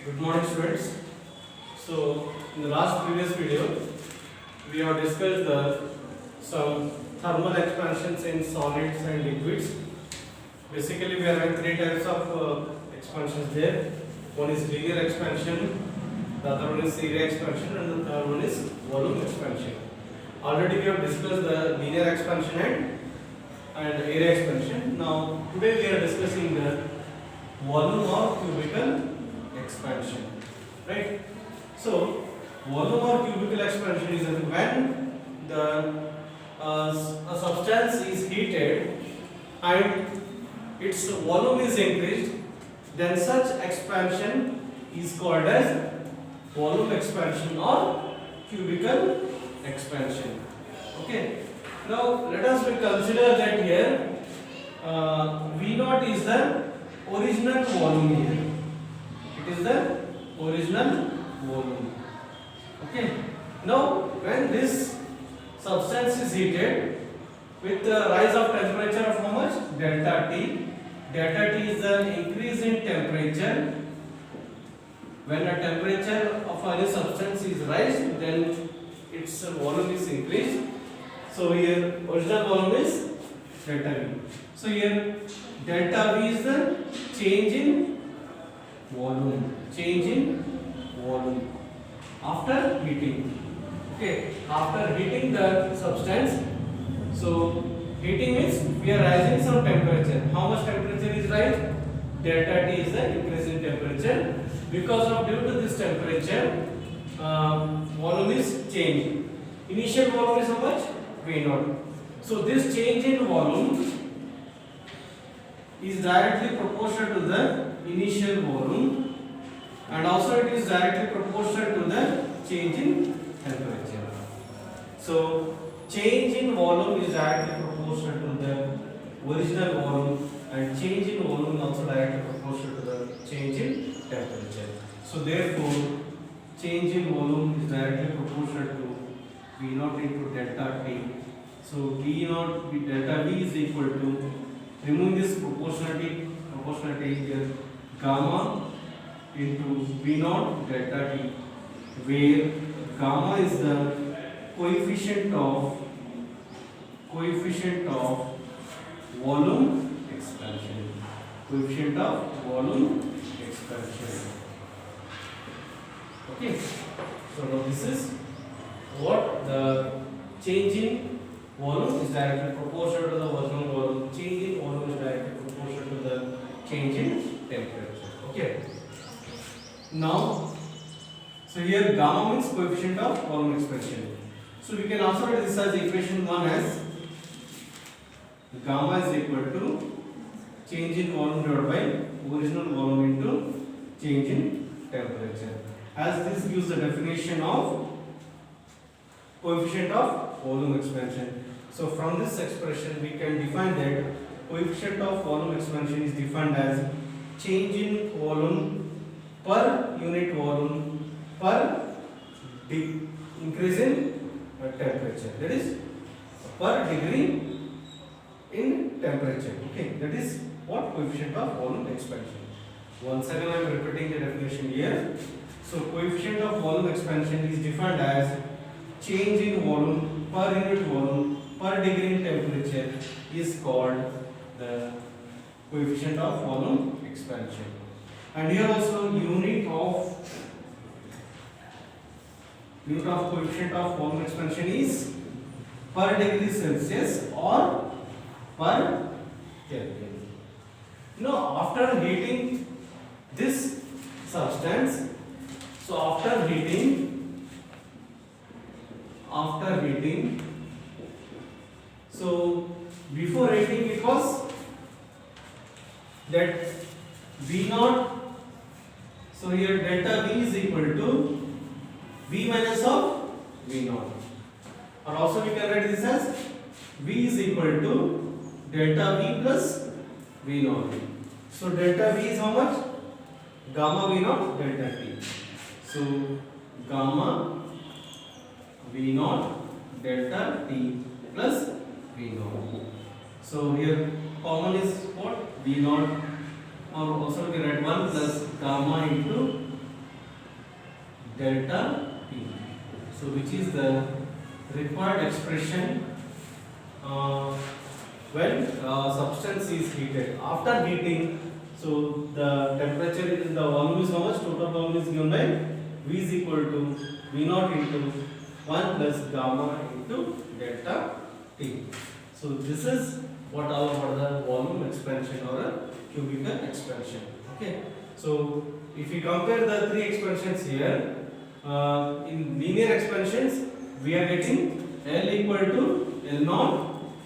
Good morning, students. So, in the last previous video, we have discussed some thermal expansions in solids and liquids. Basically, we are having three types of expansions there. One is linear expansion, the other one is area expansion, and the third one is volume expansion. Already we have discussed the linear expansion and area expansion. Now, today we are discussing the volume or cubical expansion, right? So volume or cubical expansion is when a substance is heated and its volume is increased, then such expansion is called as volume expansion or cubical expansion. Okay, now let us consider that here V naught is the original volume here. It is the original volume. Okay. Now, when this substance is heated with the rise of temperature of how much? Delta T. Delta T is the increase in temperature. When the temperature of any substance is raised, then its volume is increased. So here original volume is delta V. So here delta V is the change in volume, after heating. Okay, after heating the substance. So heating means we are rising some temperature. How much temperature is rise? Delta T is the increase in temperature. Because of due to this temperature, volume is changed. Initial volume is how much? V naught. So this change in volume is directly proportional to the initial volume, and also it is directly proportional to the change in temperature. So change in volume is directly proportional to the original volume, and change in volume is also directly proportional to the change in temperature. So therefore change in volume is directly proportional to V naught into delta T. So V naught delta V is equal to, removing this proportionality here, gamma into V naught delta T, where gamma is the coefficient of volume expansion. Coefficient of volume expansion. Okay. So now this is what the change in volume is directly proportional to the original volume. Change in volume is directly proportional to the change in temperature. Okay. Now, so here gamma means coefficient of volume expansion. So we can also write this as equation 1 as gamma is equal to change in volume divided by original volume into change in temperature. As this gives the definition of coefficient of volume expansion. So from this expression we can define that coefficient of volume expansion is defined as change in volume per unit volume per increase in temperature. That is per degree in temperature. Okay, that is what coefficient of volume expansion. Once again I am repeating the definition here. So coefficient of volume expansion is defined as change in volume per unit volume per degree in temperature is called the coefficient of volume expansion. And here also unit of coefficient of volume expansion is per degree Celsius or per Kelvin. Now after heating this substance, so after heating, so before heating it was that V naught, so here delta V is equal to V minus of V naught, or also we can write this as V is equal to delta V plus V naught. So delta V is how much? Gamma V naught delta T. So gamma V naught delta T plus V naught. So here common is what? V naught, or also we can write 1 plus gamma into delta T. So which is the required expression when substance is heated. After heating, so the temperature is, the volume is how much? Total volume is given by V is equal to V naught into 1 plus gamma into delta T. So this is what all about the volume expansion or a cubical expansion. Okay. So if we compare the three expansions here, in linear expansions we are getting L equal to L naught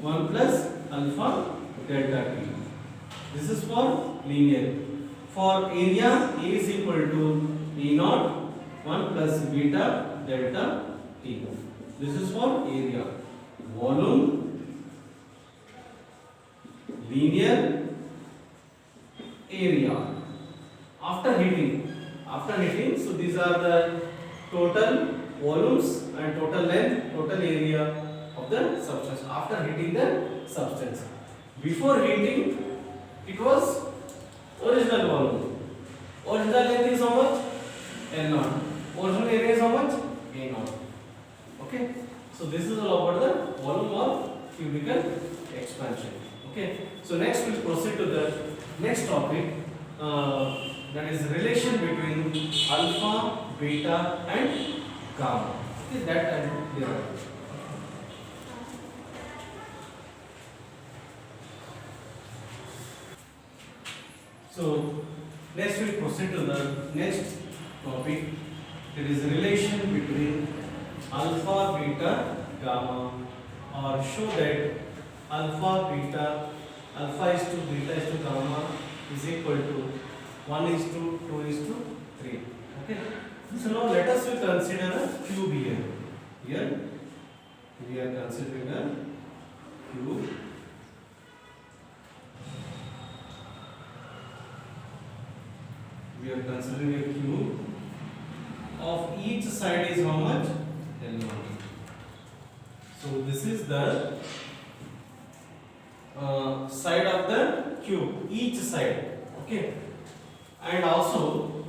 1 plus alpha delta T. This is for linear. For area, A is equal to E naught 1 plus beta delta T. This is for area. Volume, linear, area. After heating, so these are the total volumes and total length, total area of the substance after heating the substance. Before heating, it was original volume. Original length is how much? L naught. Original area is how much? A naught. Okay. So this is all about the volume of cubical expansion. Okay. So next we'll proceed to the next topic. That is relation between alpha, beta and gamma. Okay, that I will derive. So next we proceed to the next topic. It is relation between alpha, beta, gamma, or show that alpha, beta, alpha is to beta is to gamma is equal to 1 is to 2 is to 3. Okay. So now let us consider a cube here. Here we are considering a cube. We are considering a cube of each side is how much? L1. So this is the side of the cube, each side. Okay. And also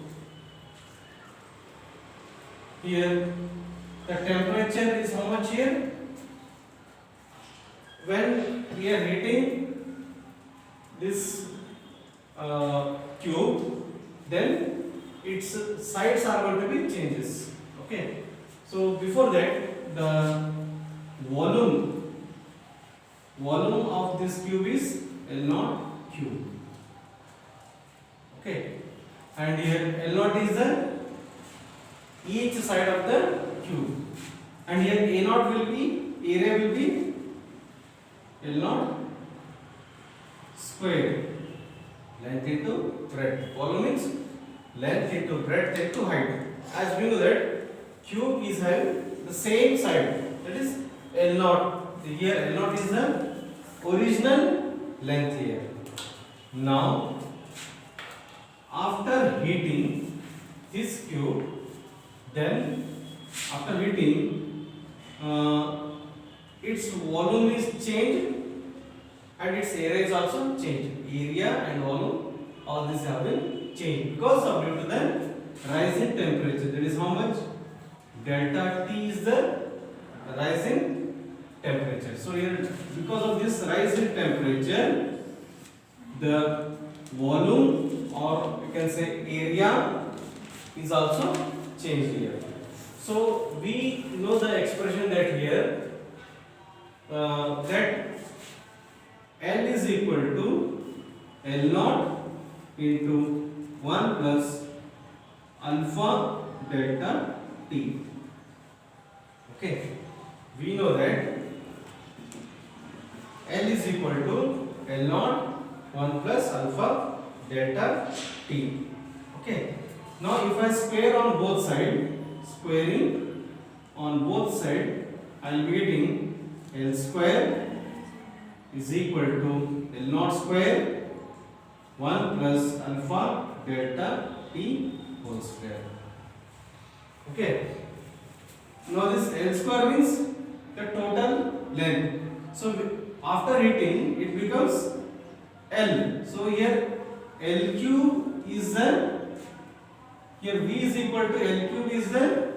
here the temperature is how much here? When we are heating this cube, then its sides are going to be changes. Okay. So before that, the volume of this cube is L naught cube. Okay. And here L naught is the each side of the cube. And here A naught will be, area will be L naught square. Length into breadth. Volume means length into breadth into height. As we know that cube is having the same side, that is L naught. Here L naught is the original length here. Now after heating this cube, then after heating its volume is changed and its area is also changed. Area and volume, all these have been changed because of due to the rise in temperature. That is how much? Delta T is the rise in temperature. So here, because of this rise in temperature, the volume or you can say area is also changed here. So we know the expression that here that L is equal to L naught into 1 plus alpha delta T. Okay. We know that L is equal to L naught 1 plus alpha delta T. Okay. Now if I square on both sides, squaring on both sides, I will be getting L square is equal to L naught square 1 plus alpha delta T whole square. Okay. Now this L square means the total length. So after heating it becomes L. So here L cube is the Here V is equal to L cube is the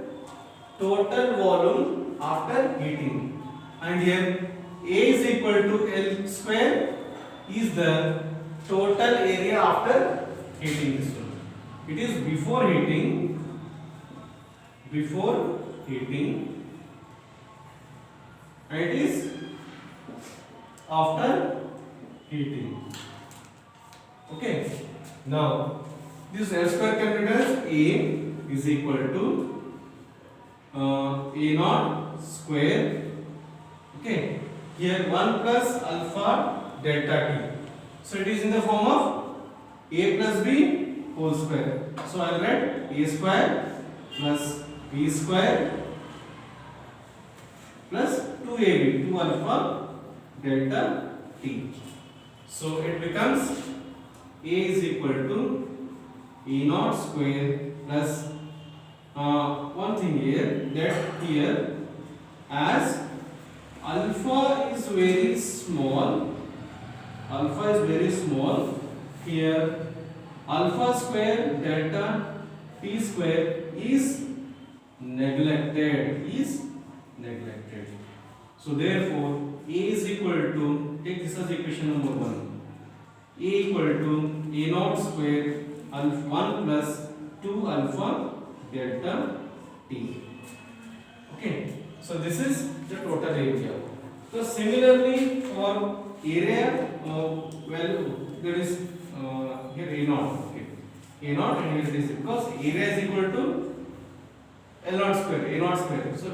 total volume after heating, and here A is equal to L square is the total area after heating this one. It is before heating, and it is after heating. Okay. Now this L square can be written as A is equal to A naught square. Okay. Here 1 plus alpha delta T. So it is in the form of A plus B whole square. So I will write A square plus B square plus 2AB, 2 alpha delta T. So it becomes A is equal to A naught square plus one thing here, that here as alpha is very small, here alpha square delta T square is neglected. So therefore A is equal to, take this as equation number 1, A equal to A naught square alpha 1 plus 2 alpha delta T. Okay, so this is the total area. So similarly for area, well, there is here A naught. Okay, A naught, and here it is because area is equal to L naught square, A naught square. So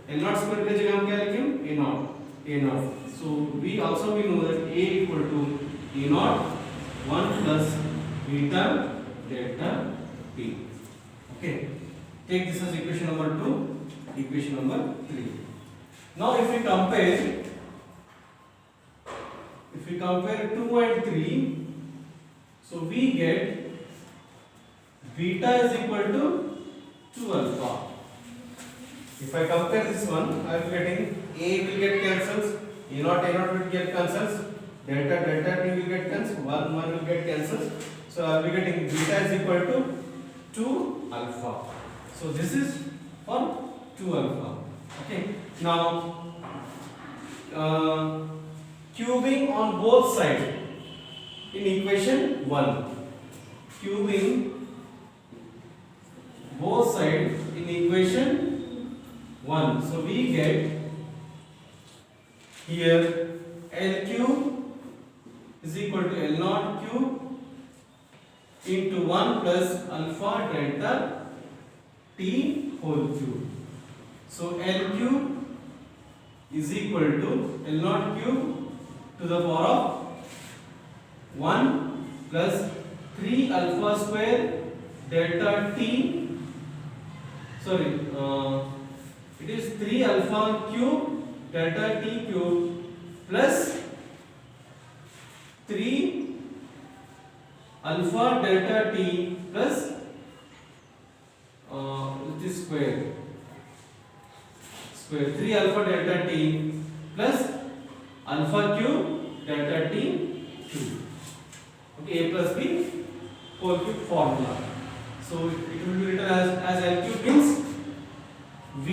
L naught square के जगह हम क्या लिखेंगे? A naught. So we know that A equal to A naught 1 plus beta delta T. Okay. Take this as equation number 2, equation number 3. Now if we compare 2 and 3, so we get beta is equal to 2 alpha. If I compare this one, I am getting A will get cancels, A naught will get cancels, delta T will get cancels, 1 will get cancels. So I will be getting beta is equal to 2 alpha. So this is for 2 alpha. Okay. Now cubing on both sides in equation 1. Cubing both sides in equation 1. So we get here L cube is equal to L naught cube into 1 plus alpha delta T whole cube. So L cube is equal to L naught cube to the power of 1 plus 3 alpha square delta T. Sorry, it is 3 alpha cube delta T cube plus 3 alpha delta T plus this square 3 alpha delta T plus alpha cube delta T cube. Okay, A plus B whole cube formula. So it will be written as L cube means V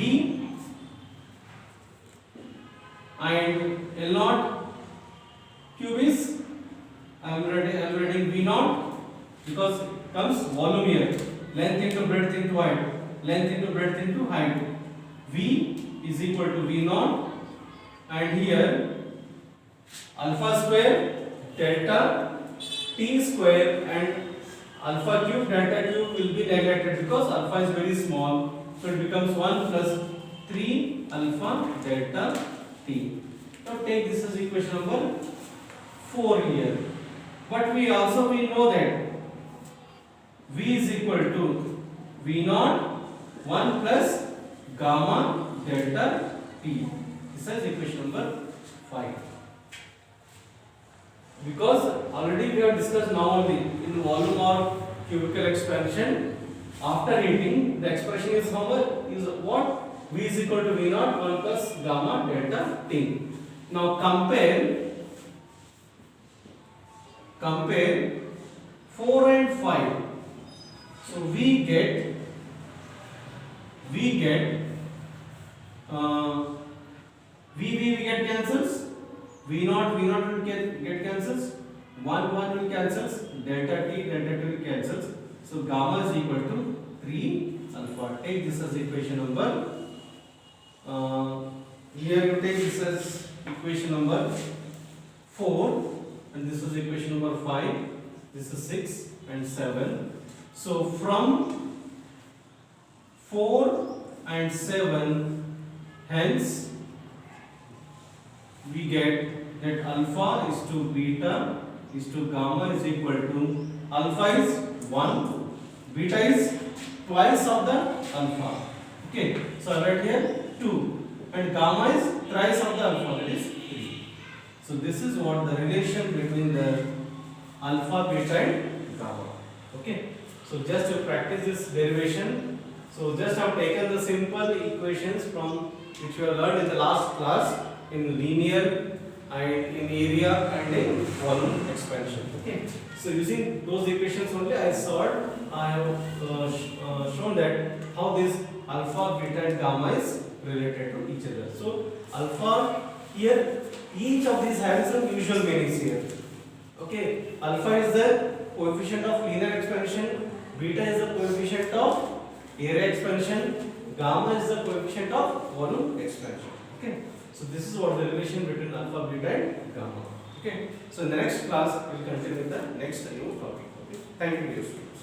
and L naught cube is I am writing V naught because it comes volume here, length into breadth into height, length into breadth into height. V is equal to V naught, and here alpha square delta T square and alpha cube delta cube will be neglected because alpha is very small, so it becomes 1 plus 3 alpha delta T. Now take this as equation number 4 here. But we know that V is equal to V naught 1 plus gamma delta T. This is equation number 5. Because already we have discussed now only in volume or cubical expansion after heating, the expression is how much? Is what? V is equal to V naught 1 plus gamma delta T. Now compare 4 and 5. So we get we get cancels. V naught will get cancels. 1 will cancels. Delta t will cancels. So gamma is equal to 3 alpha. Take this as equation number. Here you take this as equation number 4, and this is equation number 5. This is 6 and 7. So from 4 and 7, hence we get that alpha is to beta is to gamma is equal to alpha is 1, beta is twice of the alpha. Okay, so I write here 2, and gamma is thrice of the alpha, that is 3. So this is what the relation between the alpha, beta and gamma. Okay, so just to practice this derivation, so just have taken the simple equations from which we have learned in the last class in linear and in area and in volume expansion. Okay, so using those equations only I have shown that how this alpha, beta and gamma is related to each other. So alpha here, each of these has some usual meanings here. Okay, alpha is the coefficient of linear expansion, beta is the coefficient of area expansion, gamma is the coefficient of volume expansion. Okay, so this is what the relation between alpha, beta and gamma. Okay, so in the next class we will continue with the next new topic. Okay, thank you dear students.